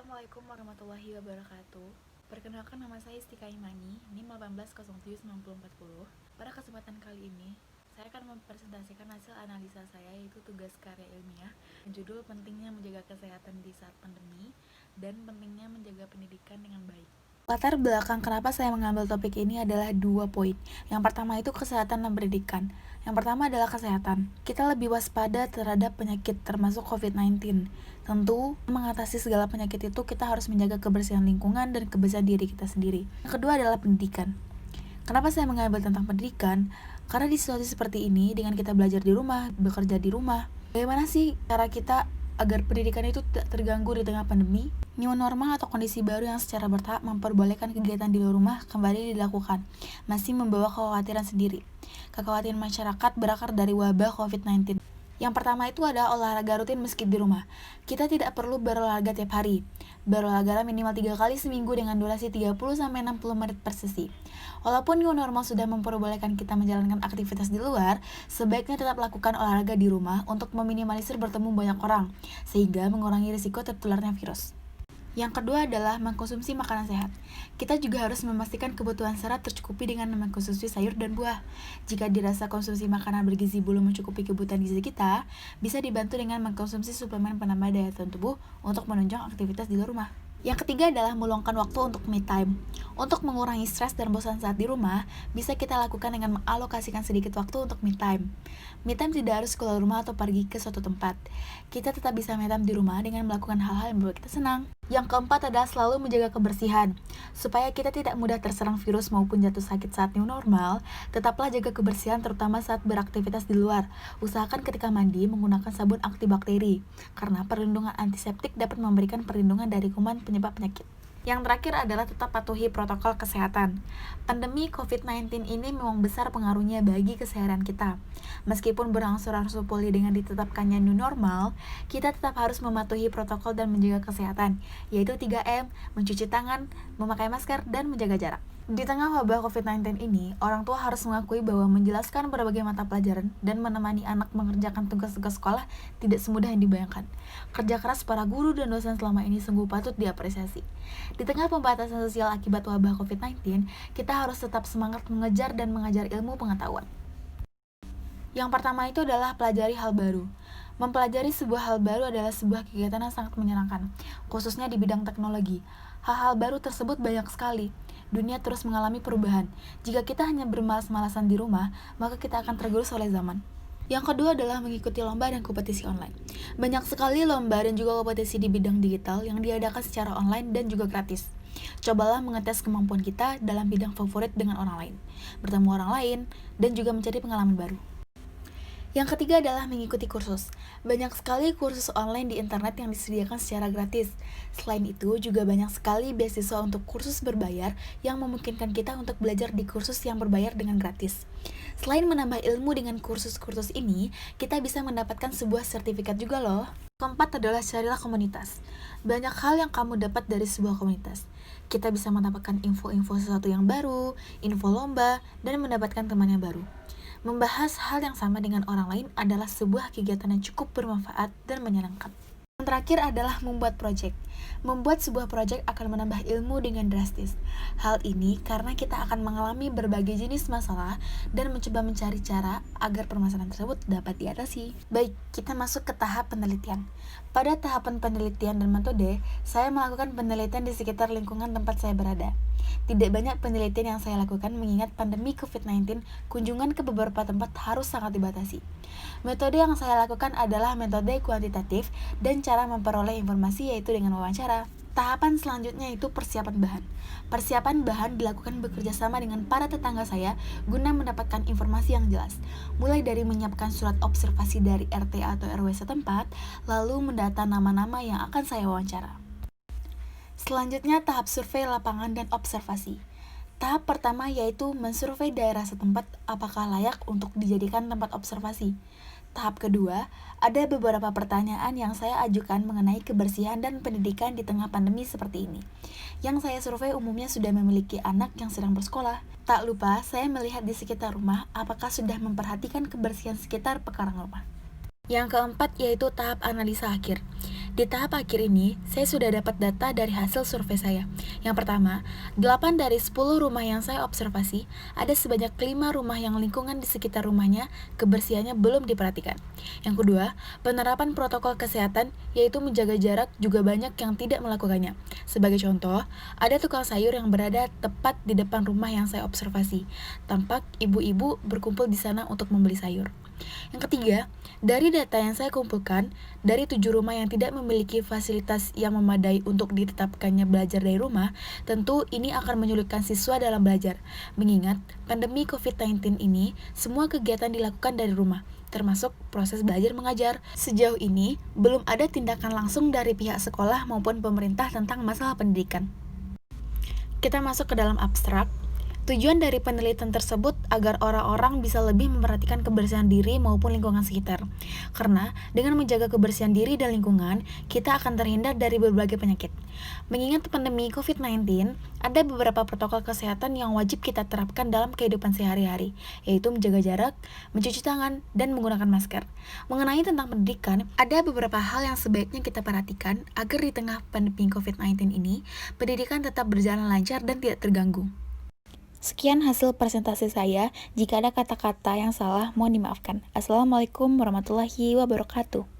Assalamualaikum warahmatullahi wabarakatuh. Perkenalkan, nama saya Istika Imani, NIM 18079040. Pada kesempatan kali ini, saya akan mempresentasikan hasil analisa saya, yaitu tugas karya ilmiah, judul pentingnya menjaga kesehatan di saat pandemi dan pentingnya menjaga pendidikan dengan baik. Latar belakang kenapa saya mengambil topik ini adalah 2 poin. Yang pertama itu kesehatan dan pendidikan. Yang pertama adalah kesehatan. Kita lebih waspada terhadap penyakit termasuk COVID-19. Tentu, mengatasi segala penyakit itu kita harus menjaga kebersihan lingkungan dan kebersihan diri kita sendiri. Yang kedua adalah pendidikan. Kenapa saya mengambil tentang pendidikan? Karena di situasi seperti ini, dengan kita belajar di rumah, bekerja di rumah, bagaimana sih cara kita agar pendidikan itu tidak terganggu di tengah pandemi? New normal atau kondisi baru yang secara bertahap memperbolehkan kegiatan di luar rumah kembali dilakukan, masih membawa kekhawatiran sendiri. Kekhawatiran masyarakat berakar dari wabah COVID-19. Yang pertama itu adalah olahraga rutin meski di rumah. Kita tidak perlu berolahraga tiap hari. Berolahraga minimal 3 kali seminggu dengan durasi 30-60 menit per sesi. Walaupun new normal sudah memperbolehkan kita menjalankan aktivitas di luar, sebaiknya tetap lakukan olahraga di rumah untuk meminimalisir bertemu banyak orang, sehingga mengurangi risiko tertularnya virus. Yang kedua adalah mengkonsumsi makanan sehat. Kita juga harus memastikan kebutuhan serat tercukupi dengan mengkonsumsi sayur dan buah. Jika dirasa konsumsi makanan bergizi belum mencukupi kebutuhan gizi kita, bisa dibantu dengan mengkonsumsi suplemen penambah daya tahan tubuh untuk menunjang aktivitas di luar rumah. Yang ketiga adalah meluangkan waktu untuk me time. Untuk mengurangi stres dan bosan saat di rumah, bisa kita lakukan dengan mengalokasikan sedikit waktu untuk me time. Me time tidak harus keluar rumah atau pergi ke suatu tempat. Kita tetap bisa me time di rumah dengan melakukan hal-hal yang membuat kita senang. Yang keempat adalah selalu menjaga kebersihan. Supaya kita tidak mudah terserang virus maupun jatuh sakit saat new normal, tetaplah jaga kebersihan terutama saat beraktivitas di luar. Usahakan ketika mandi menggunakan sabun antibakteri, karena perlindungan antiseptik dapat memberikan perlindungan dari kuman penyebab penyakit. Yang terakhir adalah tetap patuhi protokol kesehatan. Pandemi COVID-19 ini memang besar pengaruhnya bagi kesehatan kita. Meskipun berangsur-angsur pulih dengan ditetapkannya new normal, kita tetap harus mematuhi protokol dan menjaga kesehatan, yaitu 3M, mencuci tangan, memakai masker, dan menjaga jarak. Di tengah wabah COVID-19 ini, orang tua harus mengakui bahwa menjelaskan berbagai mata pelajaran dan menemani anak mengerjakan tugas-tugas sekolah tidak semudah yang dibayangkan. Kerja keras para guru dan dosen selama ini sungguh patut diapresiasi. Di tengah pembatasan sosial akibat wabah COVID-19, kita harus tetap semangat mengejar dan mengajar ilmu pengetahuan. Yang pertama itu adalah pelajari hal baru. Mempelajari sebuah hal baru adalah sebuah kegiatan yang sangat menyenangkan, khususnya di bidang teknologi. Hal-hal baru tersebut banyak sekali. Dunia terus mengalami perubahan. Jika kita hanya bermalas-malasan di rumah, maka kita akan tergerus oleh zaman. Yang kedua adalah mengikuti lomba dan kompetisi online. Banyak sekali lomba dan juga kompetisi di bidang digital yang diadakan secara online dan juga gratis. Cobalah mengetes kemampuan kita dalam bidang favorit dengan orang lain, bertemu orang lain, dan juga mencari pengalaman baru. Yang ketiga adalah mengikuti kursus. Banyak sekali kursus online di internet yang disediakan secara gratis. Selain itu, juga banyak sekali beasiswa untuk kursus berbayar yang memungkinkan kita untuk belajar di kursus yang berbayar dengan gratis. Selain menambah ilmu dengan kursus-kursus ini, kita bisa mendapatkan sebuah sertifikat juga loh. Keempat adalah carilah komunitas. Banyak hal yang kamu dapat dari sebuah komunitas. Kita bisa mendapatkan info-info sesuatu yang baru, info lomba, dan mendapatkan teman yang baru. Membahas hal yang sama dengan orang lain adalah sebuah kegiatan yang cukup bermanfaat dan menyenangkan. Yang terakhir adalah membuat proyek. Membuat sebuah proyek akan menambah ilmu dengan drastis. Hal ini karena kita akan mengalami berbagai jenis masalah dan mencoba mencari cara agar permasalahan tersebut dapat diatasi. Baik, kita masuk ke tahap penelitian. Pada tahapan penelitian dan metode, saya melakukan penelitian di sekitar lingkungan tempat saya berada. Tidak banyak penelitian yang saya lakukan mengingat pandemi COVID-19, kunjungan ke beberapa tempat harus sangat dibatasi. Metode yang saya lakukan adalah metode kuantitatif dan cara memperoleh informasi yaitu dengan wawancara. Tahapan selanjutnya itu persiapan bahan. Persiapan bahan dilakukan bekerja sama dengan para tetangga saya guna mendapatkan informasi yang jelas. Mulai dari menyiapkan surat observasi dari RT atau RW setempat, lalu mendata nama-nama yang akan saya wawancara. Selanjutnya tahap survei lapangan dan observasi. Tahap pertama yaitu mensurvei daerah setempat apakah layak untuk dijadikan tempat observasi. Tahap kedua, ada beberapa pertanyaan yang saya ajukan mengenai kebersihan dan pendidikan di tengah pandemi seperti ini. Yang saya survei umumnya sudah memiliki anak yang sedang bersekolah. Tak lupa, saya melihat di sekitar rumah apakah sudah memperhatikan kebersihan sekitar pekarangan rumah. Yang keempat yaitu tahap analisa akhir. Di tahap akhir ini, saya sudah dapat data dari hasil survei saya. Yang pertama, 8 dari 10 rumah yang saya observasi, ada sebanyak 5 rumah yang lingkungan di sekitar rumahnya, kebersihannya belum diperhatikan. Yang kedua, penerapan protokol kesehatan, yaitu menjaga jarak, juga banyak yang tidak melakukannya. Sebagai contoh, ada tukang sayur yang berada tepat di depan rumah yang saya observasi. Tampak ibu-ibu berkumpul di sana untuk membeli sayur. Yang ketiga, dari data yang saya kumpulkan, dari 7 rumah yang tidak memiliki fasilitas yang memadai untuk ditetapkannya belajar dari rumah, tentu ini akan menyulitkan siswa dalam belajar. Mengingat pandemi COVID-19 ini, semua kegiatan dilakukan dari rumah, termasuk proses belajar mengajar. Sejauh ini, belum ada tindakan langsung dari pihak sekolah maupun pemerintah tentang masalah pendidikan. Kita masuk ke dalam abstrak. Tujuan dari penelitian tersebut agar orang-orang bisa lebih memperhatikan kebersihan diri maupun lingkungan sekitar. Karena dengan menjaga kebersihan diri dan lingkungan, kita akan terhindar dari berbagai penyakit. Mengingat pandemi COVID-19, ada beberapa protokol kesehatan yang wajib kita terapkan dalam kehidupan sehari-hari, yaitu menjaga jarak, mencuci tangan, dan menggunakan masker. Mengenai tentang pendidikan, ada beberapa hal yang sebaiknya kita perhatikan agar di tengah pandemi COVID-19 ini, pendidikan tetap berjalan lancar dan tidak terganggu. Sekian hasil presentasi saya. Jika ada kata-kata yang salah, mohon dimaafkan. Assalamualaikum warahmatullahi wabarakatuh.